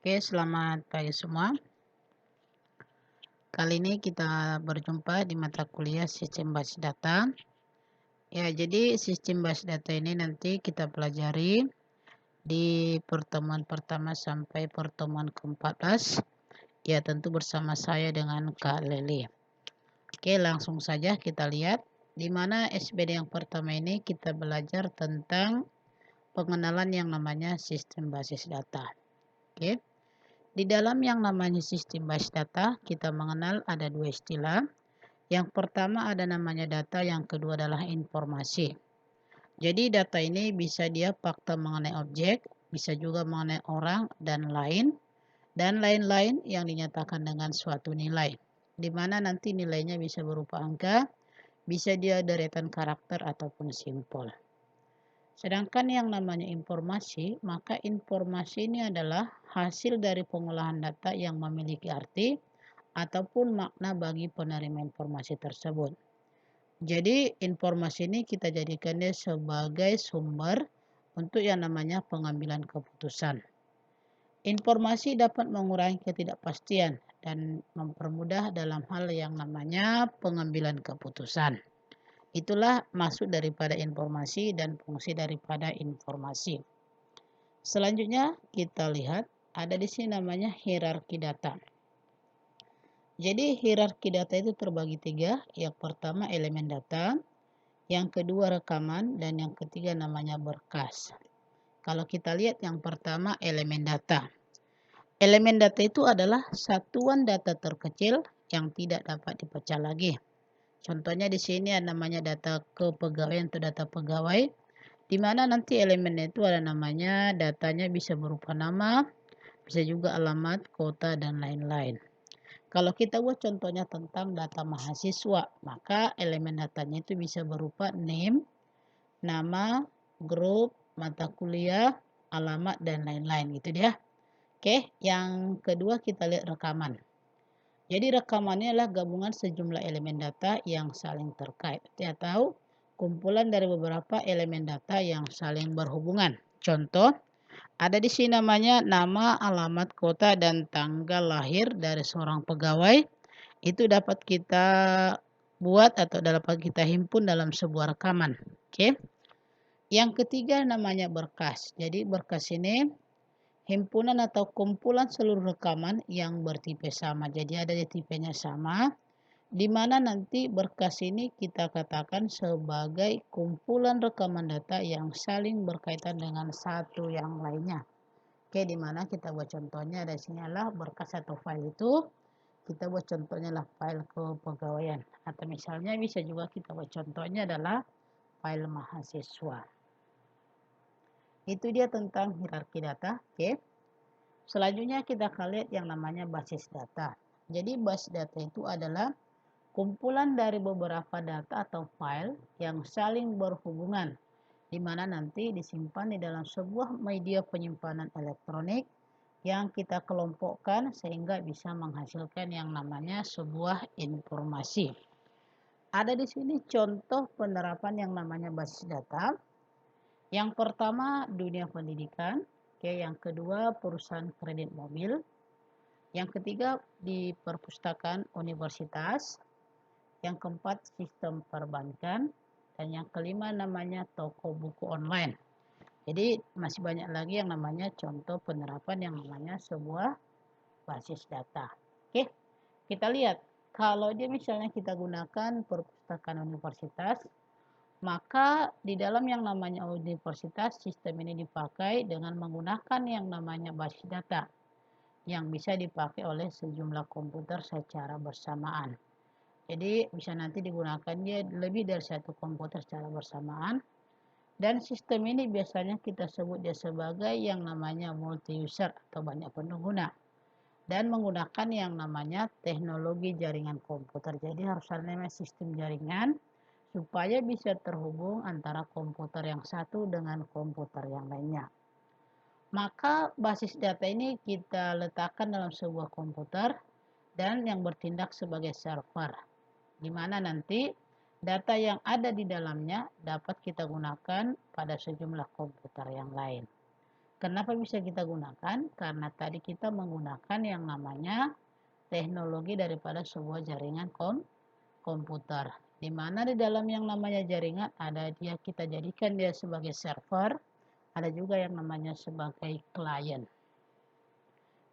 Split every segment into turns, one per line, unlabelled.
Oke, selamat pagi semua. Kali ini kita berjumpa di mata kuliah Sistem Basis Data. Ya, jadi Sistem Basis Data ini nanti kita pelajari di pertemuan pertama sampai pertemuan ke-14. Ya, tentu bersama saya dengan Kak Leli. Oke, langsung saja kita lihat di mana SBD yang pertama ini kita belajar tentang pengenalan yang namanya Sistem Basis Data. Oke. Di dalam yang namanya sistem basis data, kita mengenal ada dua istilah. Yang pertama ada namanya data, yang kedua adalah informasi. Jadi data ini bisa dia fakta mengenai objek, bisa juga mengenai orang dan lain-lain yang dinyatakan dengan suatu nilai. Di mana nanti nilainya bisa berupa angka, bisa dia deretan karakter ataupun simbol. Sedangkan yang namanya informasi, maka informasi ini adalah hasil dari pengolahan data yang memiliki arti ataupun makna bagi penerima informasi tersebut. Jadi informasi ini kita jadikannya sebagai sumber untuk yang namanya pengambilan keputusan. Informasi dapat mengurangi ketidakpastian dan mempermudah dalam hal yang namanya pengambilan keputusan. Itulah maksud daripada informasi dan fungsi daripada informasi. Selanjutnya kita lihat ada di sini namanya hierarki data. Jadi hierarki data itu terbagi tiga. Yang pertama elemen data, yang kedua rekaman, dan yang ketiga namanya berkas. Kalau kita lihat yang pertama elemen data. Elemen data itu adalah satuan data terkecil yang tidak dapat dipecah lagi. Contohnya di sini ada namanya data kepegawaian atau data pegawai, di mana nanti elemennya itu ada namanya, datanya bisa berupa nama, bisa juga alamat, kota, dan lain-lain. Kalau kita buat contohnya tentang data mahasiswa, maka elemen datanya itu bisa berupa name, nama, grup, mata kuliah, alamat, dan lain-lain gitu dia. Oke, yang kedua kita lihat rekaman. Jadi rekamannya adalah gabungan sejumlah elemen data yang saling terkait atau kumpulan dari beberapa elemen data yang saling berhubungan. Contoh, ada di sini namanya nama, alamat, kota, dan tanggal lahir dari seorang pegawai. Itu dapat kita buat atau dapat kita himpun dalam sebuah rekaman. Oke. Yang ketiga namanya berkas. Jadi berkas ini himpunan atau kumpulan seluruh rekaman yang bertipe sama. Jadi ada di tipenya sama, di mana nanti berkas ini kita katakan sebagai kumpulan rekaman data yang saling berkaitan dengan satu yang lainnya. Oke, di mana kita buat contohnya ada sini adalah berkas atau file itu kita buat contohnya lah file kepegawaian, atau misalnya bisa juga kita buat contohnya adalah file mahasiswa. Itu dia tentang hierarki data. Oke. Selanjutnya kita akan lihat yang namanya basis data. Jadi basis data itu adalah kumpulan dari beberapa data atau file yang saling berhubungan, di mana nanti disimpan di dalam sebuah media penyimpanan elektronik yang kita kelompokkan sehingga bisa menghasilkan yang namanya sebuah informasi. Ada di sini contoh penerapan yang namanya basis data. Yang pertama dunia pendidikan, oke, yang kedua perusahaan kredit mobil, yang ketiga di perpustakaan universitas, yang keempat sistem perbankan, dan yang kelima namanya toko buku online. Jadi masih banyak lagi yang namanya contoh penerapan yang namanya sebuah basis data. Oke, kita lihat kalau dia misalnya kita gunakan perpustakaan universitas, maka di dalam yang namanya universitas sistem ini dipakai dengan menggunakan yang namanya basis data yang bisa dipakai oleh sejumlah komputer secara bersamaan. Jadi bisa nanti digunakan dia lebih dari satu komputer secara bersamaan. Dan sistem ini biasanya kita sebut dia sebagai yang namanya multi user atau banyak pengguna. Dan menggunakan yang namanya teknologi jaringan komputer. Jadi harus ada namanya sistem jaringan supaya bisa terhubung antara komputer yang satu dengan komputer yang lainnya. Maka basis data ini kita letakkan dalam sebuah komputer dan yang bertindak sebagai server, di mana nanti data yang ada di dalamnya dapat kita gunakan pada sejumlah komputer yang lain. Kenapa bisa kita gunakan? Karena tadi kita menggunakan yang namanya teknologi daripada sebuah jaringan komputer. Di mana di dalam yang namanya jaringan ada kita jadikan dia sebagai server, ada juga yang namanya sebagai klien.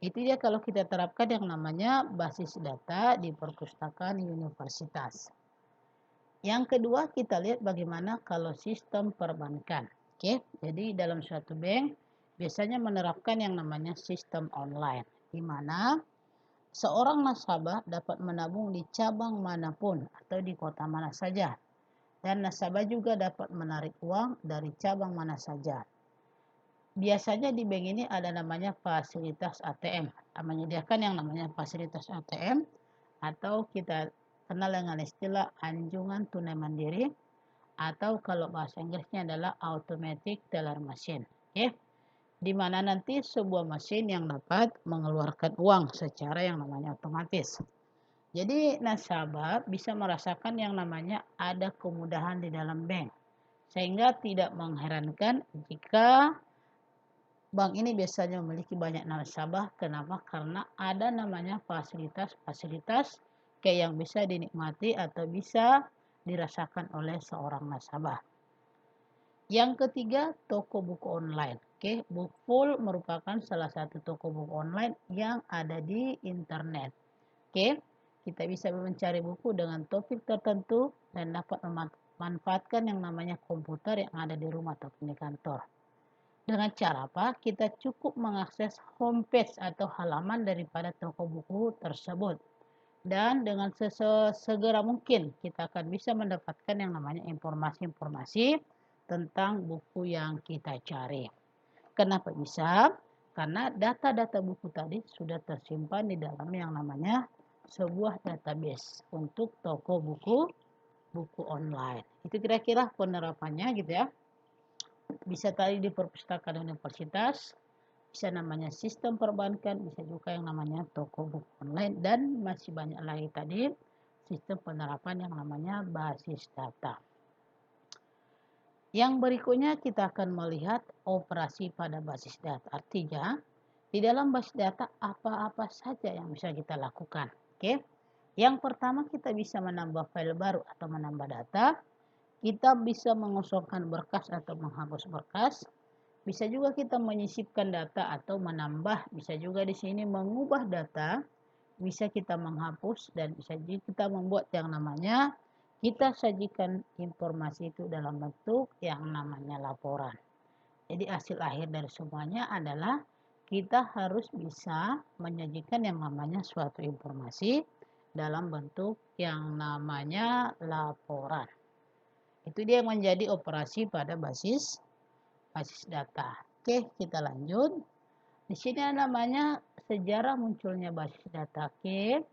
Itu dia kalau kita terapkan yang namanya basis data di perpustakaan universitas. Yang kedua kita lihat bagaimana kalau sistem perbankan. Oke, jadi dalam suatu bank biasanya menerapkan yang namanya sistem online, di mana seorang nasabah dapat menabung di cabang manapun atau di kota mana saja. Dan nasabah juga dapat menarik uang dari cabang mana saja. Biasanya di bank ini ada namanya fasilitas ATM. Menyediakan yang namanya fasilitas ATM atau kita kenal dengan istilah anjungan tunai mandiri atau kalau bahasa Inggrisnya adalah automatic teller machine. Oke. Di mana nanti sebuah mesin yang dapat mengeluarkan uang secara yang namanya otomatis. Jadi nasabah bisa merasakan yang namanya ada kemudahan di dalam bank. Sehingga tidak mengherankan jika bank ini biasanya memiliki banyak nasabah. Kenapa? Karena ada namanya fasilitas-fasilitas yang bisa dinikmati atau bisa dirasakan oleh seorang nasabah. Yang ketiga, toko buku online. Oke, Bookfull merupakan salah satu toko buku online yang ada di internet. Oke, kita bisa mencari buku dengan topik tertentu dan dapat memanfaatkan yang namanya komputer yang ada di rumah ataupun di kantor. Dengan cara apa? Kita cukup mengakses homepage atau halaman daripada toko buku tersebut. Dan dengan segera mungkin kita akan bisa mendapatkan yang namanya informasi-informasi tentang buku yang kita cari. Kenapa bisa? Karena data-data buku tadi sudah tersimpan di dalam yang namanya sebuah database untuk toko buku online. Itu kira-kira penerapannya gitu ya. Bisa tadi di perpustakaan universitas, bisa namanya sistem perbankan, bisa juga yang namanya toko buku online, dan masih banyak lagi tadi sistem penerapan yang namanya basis data. Yang berikutnya kita akan melihat operasi pada basis data. Artinya, di dalam basis data apa-apa saja yang bisa kita lakukan. Oke. Yang pertama kita bisa menambah file baru atau menambah data. Kita bisa mengosongkan berkas atau menghapus berkas. Bisa juga kita menyisipkan data atau menambah. Bisa juga di sini mengubah data. Bisa kita menghapus dan bisa juga kita membuat yang namanya kita sajikan informasi itu dalam bentuk yang namanya laporan. Jadi hasil akhir dari semuanya adalah kita harus bisa menyajikan yang namanya suatu informasi dalam bentuk yang namanya laporan. Itu dia yang menjadi operasi pada basis data. Oke, kita lanjut. Di sini namanya sejarah munculnya basis data. Oke.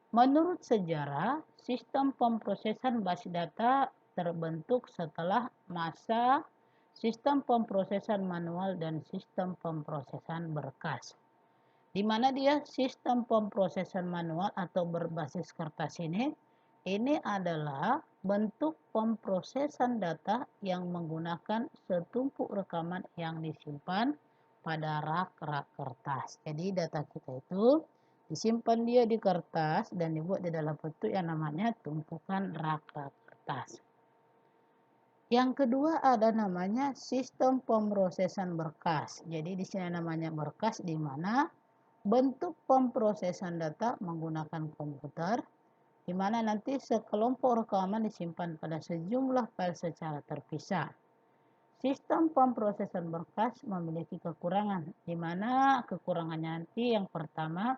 Menurut sejarah, sistem pemrosesan basis data terbentuk setelah masa sistem pemrosesan manual dan sistem pemrosesan berkas. Di mana dia sistem pemrosesan manual atau berbasis kertas ini adalah bentuk pemrosesan data yang menggunakan setumpuk rekaman yang disimpan pada rak-rak kertas. Jadi data kita itu disimpan dia di kertas dan dibuat di dalam bentuk yang namanya tumpukan rak-rak kertas. Yang kedua ada namanya sistem pemrosesan berkas. Jadi di sini namanya berkas di mana bentuk pemrosesan data menggunakan komputer di mana nanti sekelompok rekaman disimpan pada sejumlah file secara terpisah. Sistem pemrosesan berkas memiliki kekurangan, di mana kekurangannya nanti yang pertama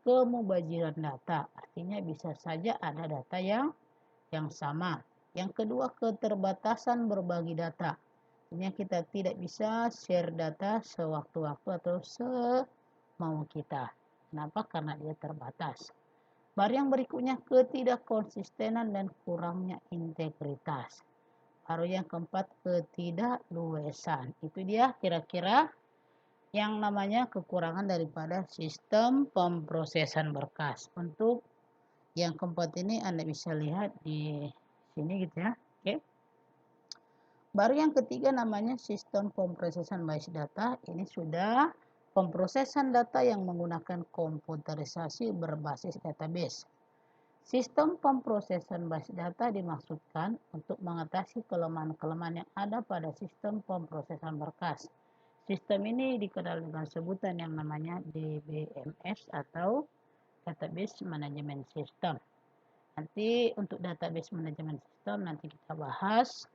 kemubaziran data, artinya bisa saja ada data yang sama. Yang kedua keterbatasan berbagi data, artinya kita tidak bisa share data sewaktu-waktu atau semau kita. Kenapa? Karena dia terbatas. Baru yang berikutnya ketidakkonsistenan dan kurangnya integritas. Baru yang keempat ketidakluasan. Itu dia kira-kira yang namanya kekurangan daripada sistem pemrosesan berkas. Untuk yang keempat ini Anda bisa lihat di sini gitu ya. Oke. Baru yang ketiga namanya sistem pemrosesan basis data. Ini sudah pemrosesan data yang menggunakan komputerisasi berbasis database. Sistem pemrosesan basis data dimaksudkan untuk mengatasi kelemahan-kelemahan yang ada pada sistem pemrosesan berkas. Sistem ini dikenal dengan sebutan yang namanya DBMS atau Database Management System. Nanti untuk Database Management System nanti kita bahas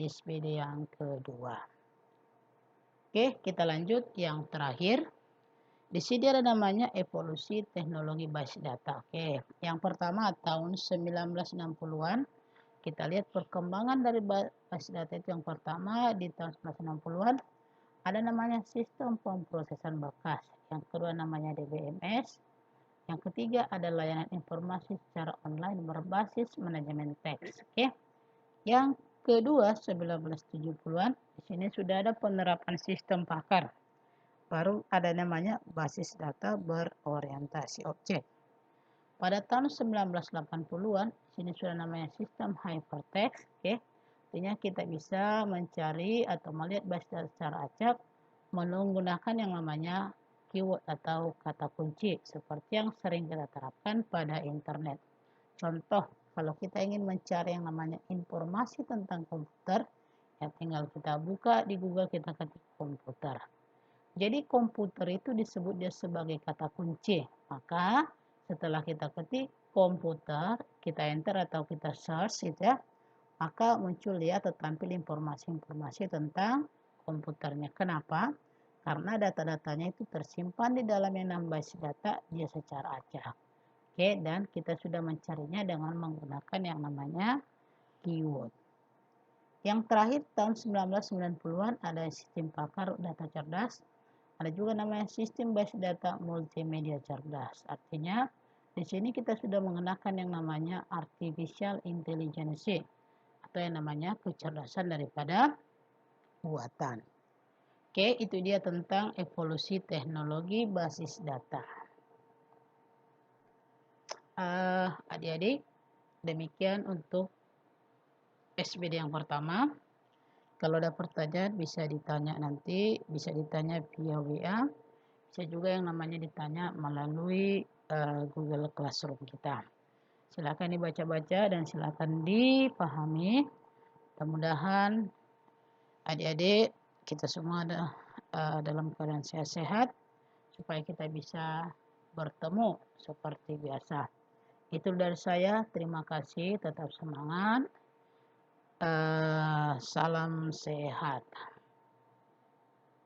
di SPD yang kedua. Oke, kita lanjut yang terakhir. Di sini ada namanya evolusi teknologi basis data. Oke, yang pertama tahun 1960-an. Kita lihat perkembangan dari basis data itu yang pertama di tahun 1960-an ada namanya sistem pemrosesan berkas. Yang kedua namanya DBMS. Yang ketiga ada layanan informasi secara online berbasis manajemen teks. Oke. Yang kedua 1970-an, di sini sudah ada penerapan sistem pakar. Baru ada namanya basis data berorientasi objek. Pada tahun 1980-an, sini sudah namanya sistem hypertext. Oke. Artinya kita bisa mencari atau melihat basis data secara acak menggunakan yang namanya keyword atau kata kunci seperti yang sering kita terapkan pada internet. Contoh, kalau kita ingin mencari yang namanya informasi tentang komputer, ya tinggal kita buka di Google, kita ketik komputer. Jadi komputer itu disebut dia sebagai kata kunci. Maka setelah kita ketik komputer, kita enter atau kita search gitu ya, maka muncul ya tertampil informasi-informasi tentang komputernya. Kenapa? Karena data-datanya itu tersimpan di dalam yang namanya basis data dia secara acak. Oke, dan kita sudah mencarinya dengan menggunakan yang namanya keyword. Yang terakhir tahun 1990-an ada sistem pakar data cerdas. Ada juga namanya sistem basis data multimedia cerdas. Artinya di sini kita sudah mengenakan yang namanya artificial intelligence atau yang namanya kecerdasan daripada buatan. Oke, itu dia tentang evolusi teknologi basis data. Adik-adik, demikian untuk SPD yang pertama. Kalau ada pertanyaan bisa ditanya nanti, bisa ditanya via WA, bisa juga yang namanya ditanya melalui Google Classroom kita. Silakan dibaca-baca dan silakan dipahami. Mudah-mudahan adik-adik kita semua ada dalam keadaan sehat-sehat supaya kita bisa bertemu seperti biasa. Itu dari saya. Terima kasih. Tetap semangat. Salam sehat.